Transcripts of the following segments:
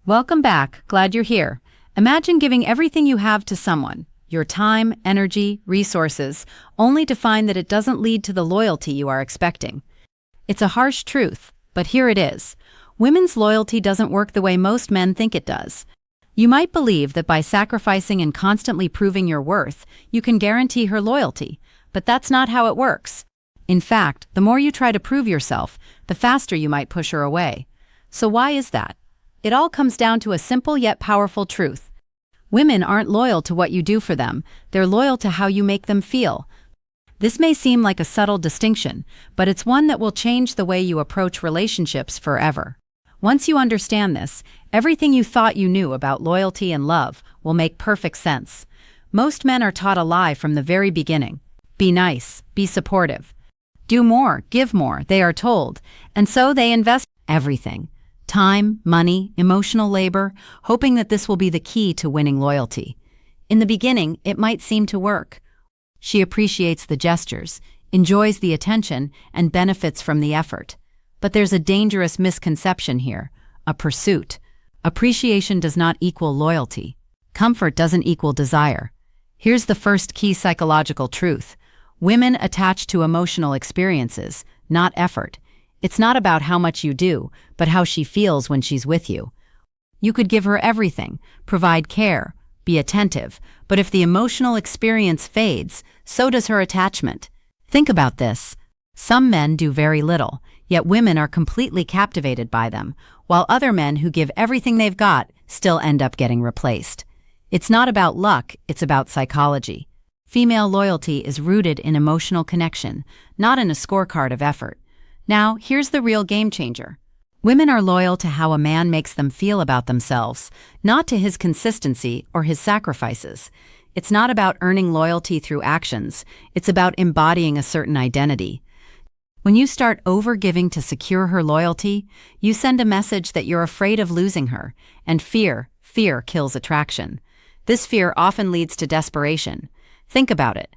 Welcome back. Glad you're here. Imagine giving everything you have to someone, your time, energy, resources, only to find that it doesn't lead to the loyalty you are expecting. It's a harsh truth, but here it is. Women's loyalty doesn't work the way most men think it does. You might believe that by sacrificing and constantly proving your worth, you can guarantee her loyalty, but that's not how it works. In fact, the more you try to prove yourself, the faster you might push her away. So why is that? It all comes down to a simple yet powerful truth. Women aren't loyal to what you do for them, they're loyal to how you make them feel. This may seem like a subtle distinction, but it's one that will change the way you approach relationships forever. Once you understand this, everything you thought you knew about loyalty and love will make perfect sense. Most men are taught a lie from the very beginning. Be nice, be supportive. Do more, give more, they are told, and so they invest everything. Time, money, emotional labor, hoping that this will be the key to winning loyalty. In the beginning, it might seem to work. She appreciates the gestures, enjoys the attention, and benefits from the effort. But there's a dangerous misconception here, a pursuit. Appreciation does not equal loyalty. Comfort doesn't equal desire. Here's the first key psychological truth. Women attach to emotional experiences, not effort. It's not about how much you do, but how she feels when she's with you. You could give her everything, provide care, be attentive, but if the emotional experience fades, so does her attachment. Think about this. Some men do very little, yet women are completely captivated by them, while other men who give everything they've got still end up getting replaced. It's not about luck, it's about psychology. Female loyalty is rooted in emotional connection, not in a scorecard of effort. Now, here's the real game changer. Women are loyal to how a man makes them feel about themselves, not to his consistency or his sacrifices. It's not about earning loyalty through actions, it's about embodying a certain identity. When you start over-giving to secure her loyalty, you send a message that you're afraid of losing her, and fear kills attraction. This fear often leads to desperation. Think about it.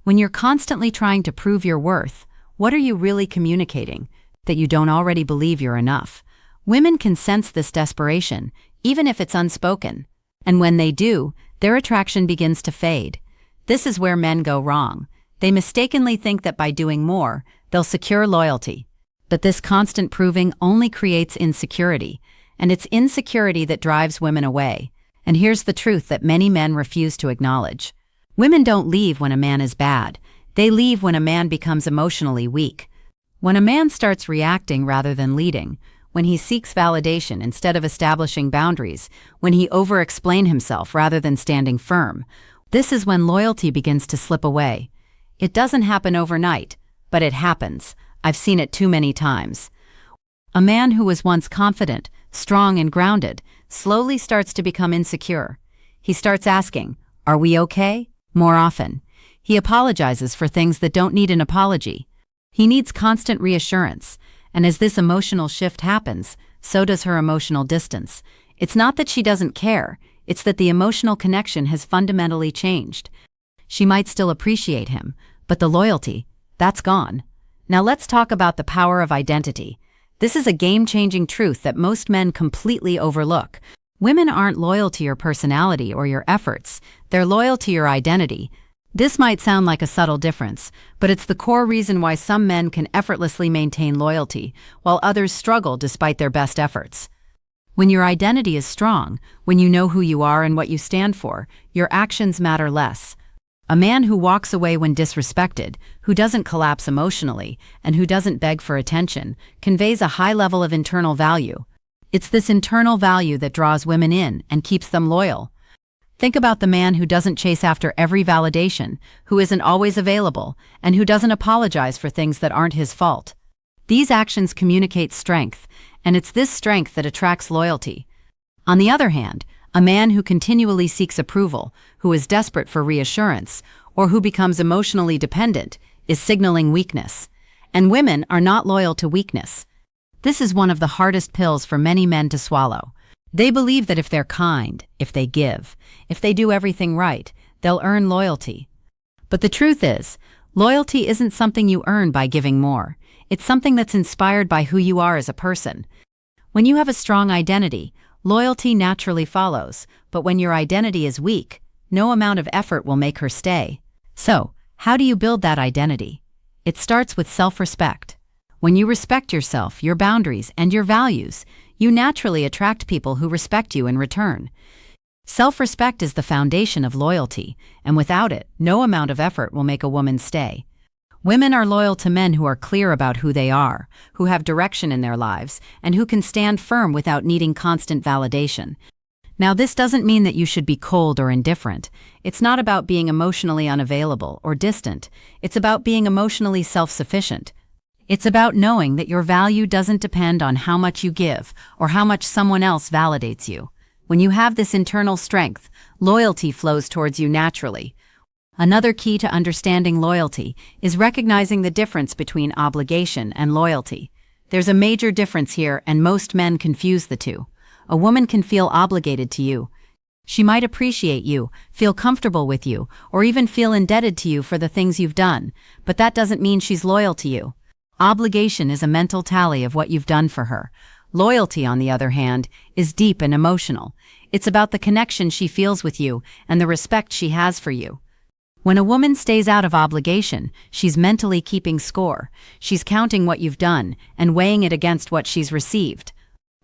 When you're constantly trying to prove your worth, what are you really communicating? That you don't already believe you're enough. Women can sense this desperation, even if it's unspoken. And when they do, their attraction begins to fade. This is where men go wrong. They mistakenly think that by doing more, they'll secure loyalty. But this constant proving only creates insecurity, and it's insecurity that drives women away. And here's the truth that many men refuse to acknowledge. Women don't leave when a man is bad. They leave when a man becomes emotionally weak. When a man starts reacting rather than leading, when he seeks validation instead of establishing boundaries, when he over-explains himself rather than standing firm, this is when loyalty begins to slip away. It doesn't happen overnight, but it happens. I've seen it too many times. A man who was once confident, strong, and grounded slowly starts to become insecure. He starts asking, "Are we okay?" more often. He apologizes for things that don't need an apology. He needs constant reassurance, and as this emotional shift happens, so does her emotional distance. It's not that she doesn't care, it's that the emotional connection has fundamentally changed. She might still appreciate him, but the loyalty, that's gone. Now let's talk about the power of identity. This is a game-changing truth that most men completely overlook. Women aren't loyal to your personality or your efforts, they're loyal to your identity. This might sound like a subtle difference, but it's the core reason why some men can effortlessly maintain loyalty, while others struggle despite their best efforts. When your identity is strong, when you know who you are and what you stand for, your actions matter less. A man who walks away when disrespected, who doesn't collapse emotionally, and who doesn't beg for attention, conveys a high level of internal value. It's this internal value that draws women in and keeps them loyal. Think about the man who doesn't chase after every validation, who isn't always available, and who doesn't apologize for things that aren't his fault. These actions communicate strength, and it's this strength that attracts loyalty. On the other hand, a man who continually seeks approval, who is desperate for reassurance, or who becomes emotionally dependent, is signaling weakness. And women are not loyal to weakness. This is one of the hardest pills for many men to swallow. They believe that if they're kind, if they give, if they do everything right, they'll earn loyalty. But the truth is, loyalty isn't something you earn by giving more. It's something that's inspired by who you are as a person. When you have a strong identity, Loyalty naturally follows, but when your identity is weak, no amount of effort will make her stay. So, how do you build that identity? It starts with self-respect. When you respect yourself, your boundaries, and your values, you naturally attract people who respect you in return. Self-respect is the foundation of loyalty, and without it, no amount of effort will make a woman stay. Women are loyal to men who are clear about who they are, who have direction in their lives, and who can stand firm without needing constant validation. Now, this doesn't mean that you should be cold or indifferent. It's not about being emotionally unavailable or distant. It's about being emotionally self-sufficient. It's about knowing that your value doesn't depend on how much you give or how much someone else validates you. When you have this internal strength, loyalty flows towards you naturally. Another key to understanding loyalty is recognizing the difference between obligation and loyalty. There's a major difference here, and most men confuse the two. A woman can feel obligated to you. She might appreciate you, feel comfortable with you, or even feel indebted to you for the things you've done, but that doesn't mean she's loyal to you. Obligation is a mental tally of what you've done for her. Loyalty, on the other hand, is deep and emotional. It's about the connection she feels with you and the respect she has for you. When a woman stays out of obligation, she's mentally keeping score. She's counting what you've done and weighing it against what she's received.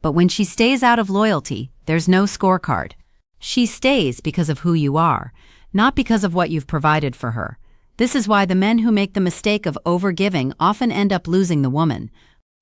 But when she stays out of loyalty, there's no scorecard. She stays because of who you are, not because of what you've provided for her. This is why the men who make the mistake of overgiving often end up losing the woman.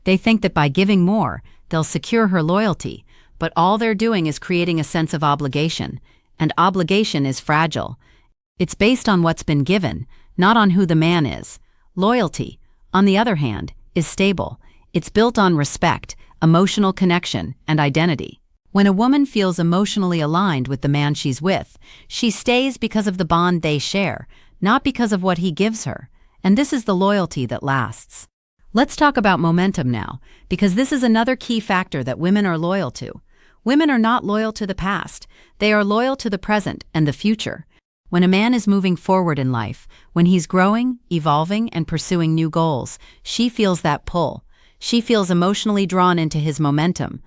They think that by giving more, they'll secure her loyalty, but all they're doing is creating a sense of obligation, and obligation is fragile. It's based on what's been given, not on who the man is. Loyalty, on the other hand, is stable. It's built on respect, emotional connection, and identity. When a woman feels emotionally aligned with the man she's with, she stays because of the bond they share, not because of what he gives her. And this is the loyalty that lasts. Let's talk about momentum now, because this is another key factor that women are loyal to. Women are not loyal to the past. They are loyal to the present and the future. When a man is moving forward in life, when he's growing, evolving, and pursuing new goals, she feels that pull. She feels emotionally drawn into his momentum.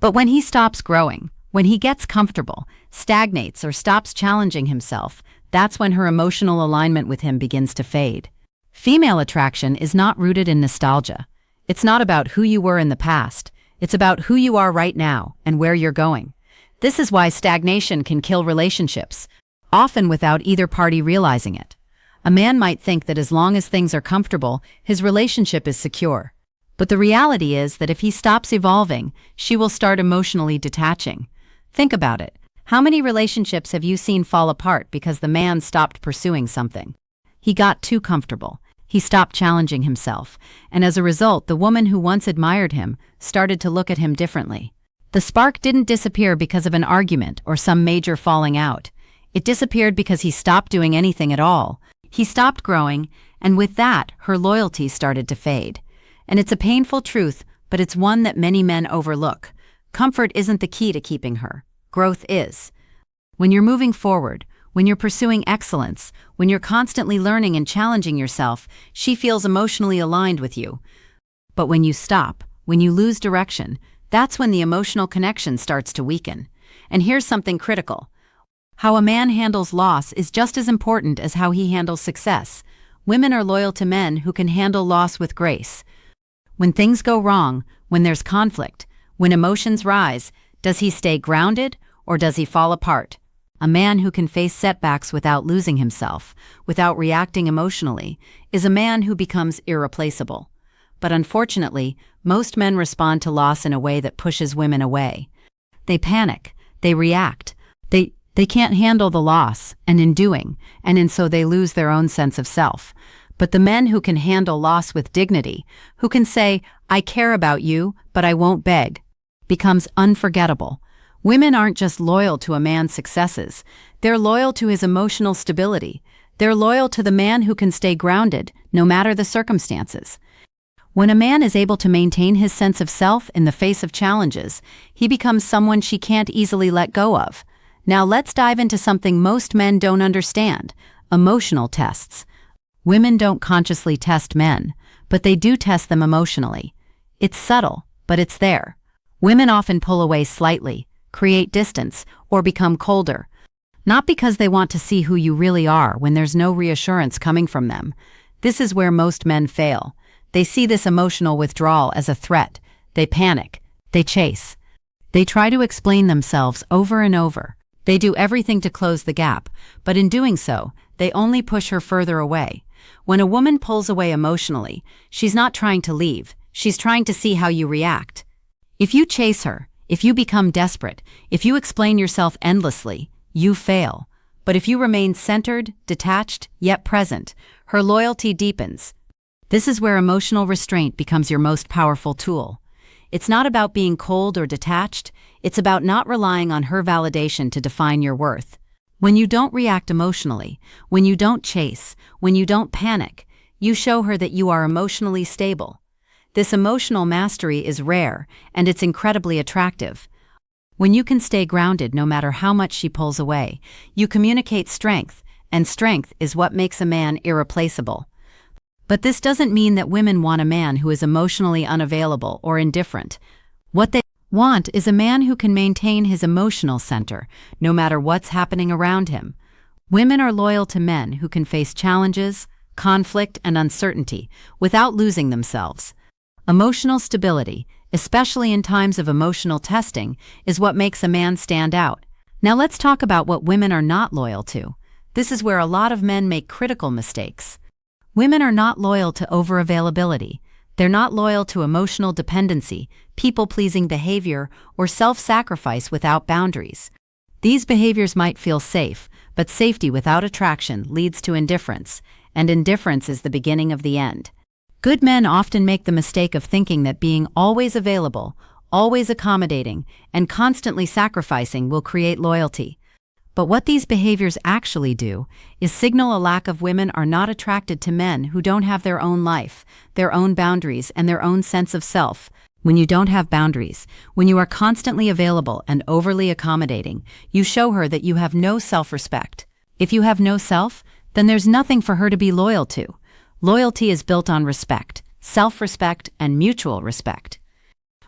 But when he stops growing, when he gets comfortable, stagnates, or stops challenging himself, that's when her emotional alignment with him begins to fade. Female attraction is not rooted in nostalgia. It's not about who you were in the past. It's about who you are right now and where you're going. This is why stagnation can kill relationships, often without either party realizing it. A man might think that as long as things are comfortable, his relationship is secure. But the reality is that if he stops evolving, she will start emotionally detaching. Think about it. How many relationships have you seen fall apart because the man stopped pursuing something? He got too comfortable. He stopped challenging himself. And as a result, the woman who once admired him started to look at him differently. The spark didn't disappear because of an argument or some major falling out. It disappeared because he stopped doing anything at all. He stopped growing, and with that, her loyalty started to fade. And it's a painful truth, but it's one that many men overlook. Comfort isn't the key to keeping her. Growth is. When you're moving forward, when you're pursuing excellence, when you're constantly learning and challenging yourself, she feels emotionally aligned with you. But when you stop, when you lose direction, that's when the emotional connection starts to weaken. And here's something critical. How a man handles loss is just as important as how he handles success. Women are loyal to men who can handle loss with grace. When things go wrong, when there's conflict, when emotions rise, does he stay grounded or does he fall apart? A man who can face setbacks without losing himself, without reacting emotionally, is a man who becomes irreplaceable. But unfortunately, most men respond to loss in a way that pushes women away. They panic, they react, they can't handle the loss, and so they lose their own sense of self. But the men who can handle loss with dignity, who can say, "I care about you, but I won't beg," becomes unforgettable. Women aren't just loyal to a man's successes, they're loyal to his emotional stability. They're loyal to the man who can stay grounded, no matter the circumstances. When a man is able to maintain his sense of self in the face of challenges, he becomes someone she can't easily let go of. Now let's dive into something most men don't understand: emotional tests. Women don't consciously test men, but they do test them emotionally. It's subtle, but it's there. Women often pull away slightly, create distance, or become colder. Not because they want to see who you really are when there's no reassurance coming from them. This is where most men fail. They see this emotional withdrawal as a threat. They panic. They chase. They try to explain themselves over and over. They do everything to close the gap, but in doing so, they only push her further away. When a woman pulls away emotionally, she's not trying to leave. She's trying to see how you react. If you chase her, if you become desperate, if you explain yourself endlessly, you fail. But if you remain centered, detached, yet present, her loyalty deepens. This is where emotional restraint becomes your most powerful tool. It's not about being cold or detached, it's about not relying on her validation to define your worth. When you don't react emotionally, when you don't chase, when you don't panic, you show her that you are emotionally stable. This emotional mastery is rare, and it's incredibly attractive. When you can stay grounded no matter how much she pulls away, you communicate strength, and strength is what makes a man irreplaceable. But this doesn't mean that women want a man who is emotionally unavailable or indifferent. What they want is a man who can maintain his emotional center, no matter what's happening around him. Women are loyal to men who can face challenges, conflict, and uncertainty without losing themselves. Emotional stability, especially in times of emotional testing, is what makes a man stand out. Now let's talk about what women are not loyal to. This is where a lot of men make critical mistakes. Women are not loyal to overavailability. They're not loyal to emotional dependency, people-pleasing behavior, or self-sacrifice without boundaries. These behaviors might feel safe, but safety without attraction leads to indifference, and indifference is the beginning of the end. Good men often make the mistake of thinking that being always available, always accommodating, and constantly sacrificing will create loyalty. But what these behaviors actually do is signal a lack of women are not attracted to men who don't have their own life, their own boundaries, and their own sense of self. When you don't have boundaries, when you are constantly available and overly accommodating, you show her that you have no self-respect. If you have no self, then there's nothing for her to be loyal to. Loyalty is built on respect, self-respect, and mutual respect.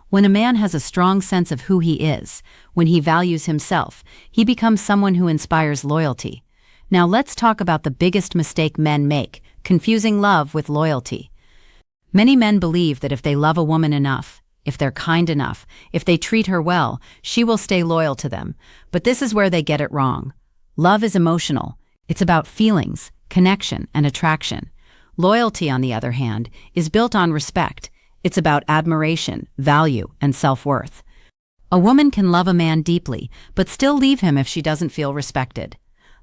When a man has a strong sense of who he is, when he values himself, he becomes someone who inspires loyalty. Now let's talk about the biggest mistake men make, confusing love with loyalty. Many men believe that if they love a woman enough, if they're kind enough, if they treat her well, she will stay loyal to them. But this is where they get it wrong. Love is emotional. It's about feelings, connection, and attraction. Loyalty, on the other hand, is built on respect. It's about admiration, value, and self-worth. A woman can love a man deeply, but still leave him if she doesn't feel respected.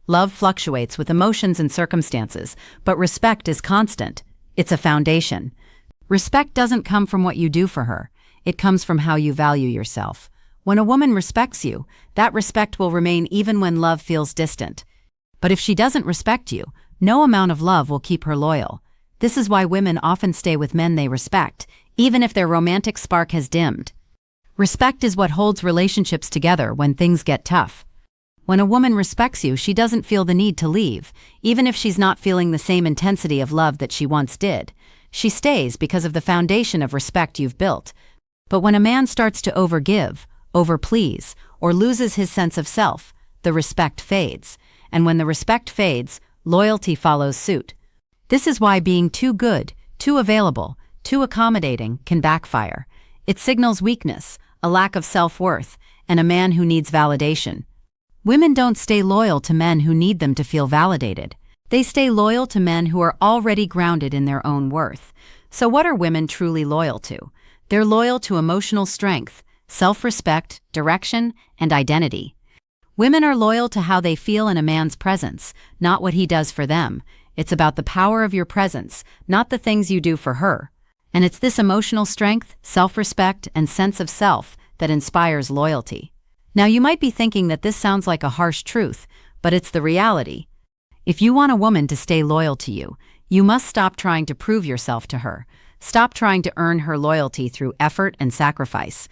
Love fluctuates with emotions and circumstances, but respect is constant. It's a foundation. Respect doesn't come from what you do for her. It comes from how you value yourself. When a woman respects you, that respect will remain even when love feels distant. But if she doesn't respect you, no amount of love will keep her loyal. This is why women often stay with men they respect, even if their romantic spark has dimmed. Respect is what holds relationships together when things get tough. When a woman respects you, she doesn't feel the need to leave, even if she's not feeling the same intensity of love that she once did. She stays because of the foundation of respect you've built. But when a man starts to overgive, overplease, or loses his sense of self, the respect fades. And when the respect fades, loyalty follows suit. This is why being too good, too available, too accommodating can backfire. It signals weakness, a lack of self-worth, and a man who needs validation. Women don't stay loyal to men who need them to feel validated. They stay loyal to men who are already grounded in their own worth. So what are women truly loyal to? They're loyal to emotional strength, self-respect, direction, and identity. Women are loyal to how they feel in a man's presence, not what he does for them. It's about the power of your presence, not the things you do for her. And it's this emotional strength, self-respect, and sense of self that inspires loyalty. Now you might be thinking that this sounds like a harsh truth, but it's the reality. If you want a woman to stay loyal to you, you must stop trying to prove yourself to her. Stop trying to earn her loyalty through effort and sacrifice.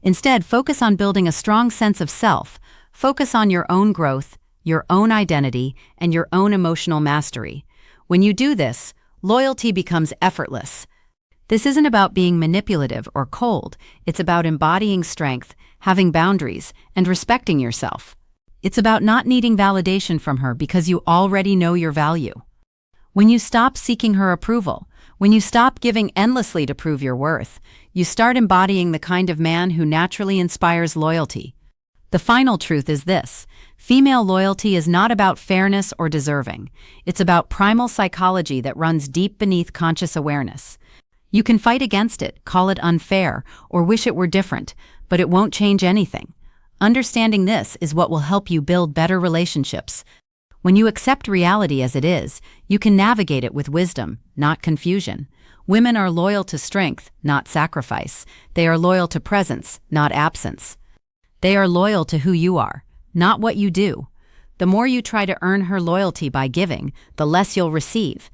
Instead, focus on building a strong sense of self. Focus on your own growth, your own identity, and your own emotional mastery. When you do this, loyalty becomes effortless. This isn't about being manipulative or cold. It's about embodying strength, having boundaries, and respecting yourself. It's about not needing validation from her because you already know your value. When you stop seeking her approval, when you stop giving endlessly to prove your worth, you start embodying the kind of man who naturally inspires loyalty. The final truth is this: female loyalty is not about fairness or deserving. It's about primal psychology that runs deep beneath conscious awareness. You can fight against it, call it unfair, or wish it were different, but it won't change anything. Understanding this is what will help you build better relationships. When you accept reality as it is, you can navigate it with wisdom, not confusion. Women are loyal to strength, not sacrifice. They are loyal to presence, not absence. They are loyal to who you are, not what you do. The more you try to earn her loyalty by giving, the less you'll receive.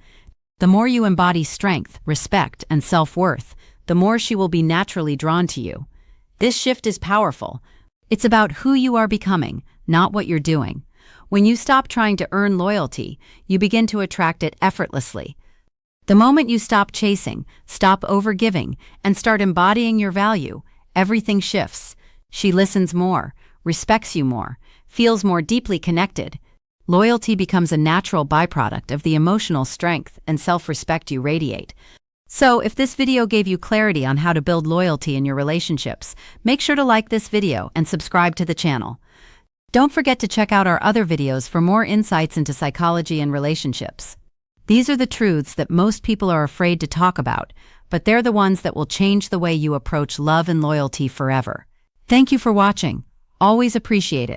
The more you embody strength, respect, and self-worth, the more she will be naturally drawn to you. This shift is powerful. It's about who you are becoming, not what you're doing. When you stop trying to earn loyalty, you begin to attract it effortlessly. The moment you stop chasing, stop overgiving, and start embodying your value, everything shifts. She listens more, respects you more, feels more deeply connected. Loyalty becomes a natural byproduct of the emotional strength and self-respect you radiate. So, if this video gave you clarity on how to build loyalty in your relationships, make sure to like this video and subscribe to the channel. Don't forget to check out our other videos for more insights into psychology and relationships. These are the truths that most people are afraid to talk about, but they're the ones that will change the way you approach love and loyalty forever. Thank you for watching. Always appreciate it.